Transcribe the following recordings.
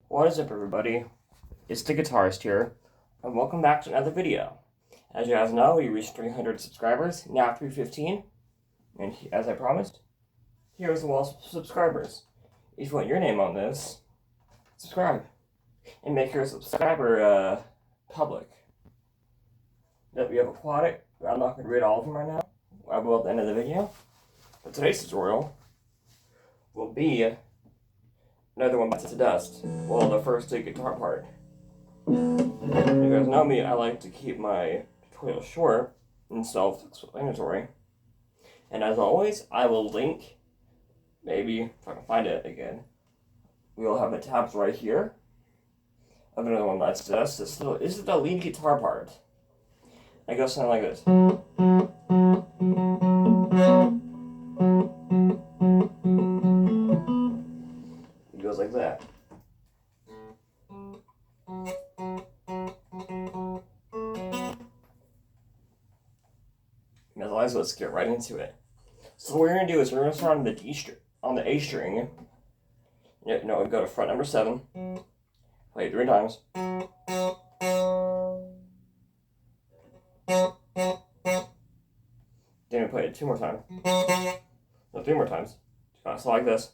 What is up, everybody? It's the Guitarist here, and welcome back to another video. As you guys know, we reached 300 subscribers, now 315, and as I promised, here's the wall of subscribers. If you want your name on this, subscribe, and make your subscriber public. That we have Aquatic. I'm not going to read all of them right now. I will at the end of the video. But today's tutorial will be another one bites the dust. Well, the first guitar part. You guys know me, I like to keep my tutorials short and self-explanatory. And as always, I will link, maybe if I can find it again, we'll have the tabs right here of another one bites the dust. This is the lead guitar part. It goes something like this. It goes like that. And as always, let's get right into it. So what we're gonna do is we're gonna start on the A string. No, go to fret number 7. Play it 3 times. Then we play it 2 more times. No, 3 more times. So like this.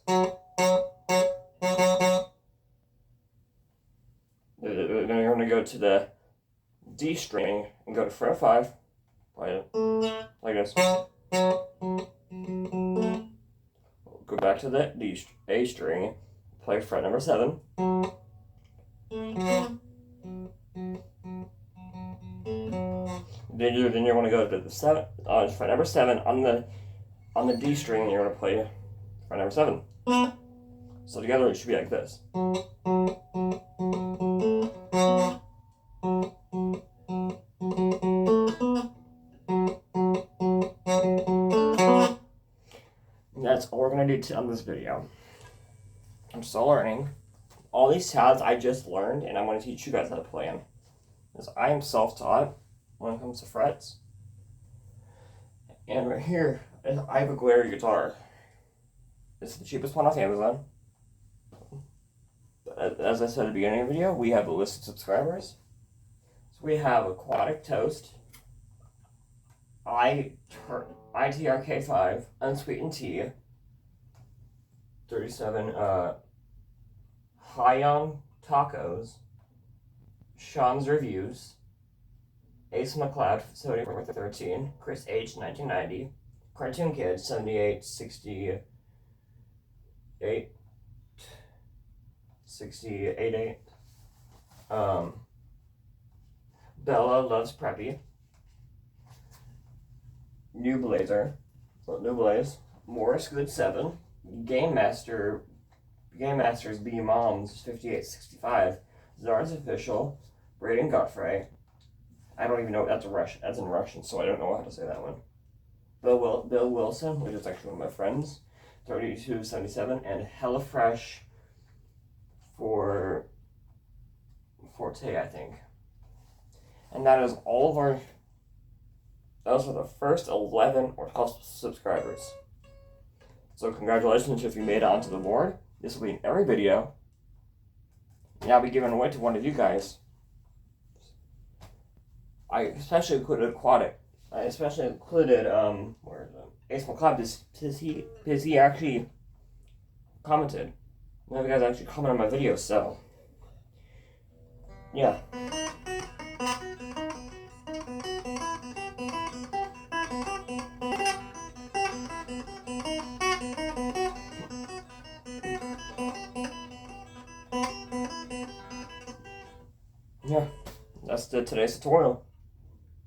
Then you're going to go to the D string and go to fret 5. Play it like this. Go back to the A string. Play fret number 7. Then you're going to go to the fret number 7 on the D string, and you're going to play fret number 7. So together it should be like this. And that's all we're going to do on this video. I'm still learning. All these tabs I just learned, and I'm going to teach you guys how to play them. Because I am self-taught when it comes to frets. And right here, I have a Glarry guitar. It's the cheapest one off Amazon. As I said at the beginning of the video, we have a list of subscribers. So we have Aquatic Toast, ITRK5, Unsweetened Tea, 37, High Tacos, Sean's Reviews, Ace McLeod, 7413, Chris H, 1990, Cartoon Kid, 7868, 68.8, Bella Loves Preppy, New Blaze, Morris Good 7, Game Masters B Moms 5865, Czar's Official, Braden Godfrey. I don't even know, that's in Russian, so I don't know how to say that one. Bill Wilson, which is actually one of my friends, 3277, and HelloFresh for Forte, I think. And that is all of our. Those are the first 11 or 12 subscribers. So congratulations if you made it onto the board. This will be in every video. And I'll be giving away to one of you guys. I especially included Aquatic. I especially included where is it? Ace McLeod because he actually commented. One of you guys actually commented on my video, so yeah. Yeah, that's today's tutorial.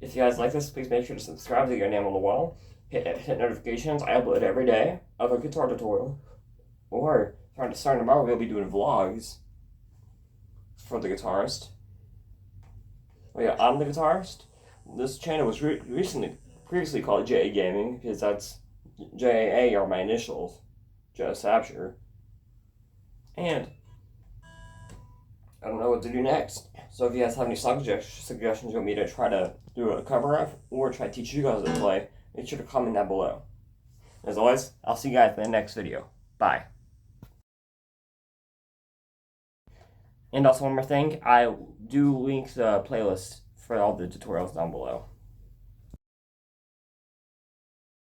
If you guys like this, please make sure to subscribe to get your name on the wall. Hit notifications. I upload every day of a guitar tutorial. Or starting tomorrow, we'll be doing vlogs for the Guitarist. Oh yeah, I'm the Guitarist. This channel was previously called JA Gaming because that's JAA are my initials, Just Sapture. And I don't know what to do next. So if you guys have any song suggestions you want me to try to do a cover of, or try to teach you guys to play, make sure to comment down below. As always, I'll see you guys in the next video. Bye. And also one more thing, I do link the playlist for all the tutorials down below.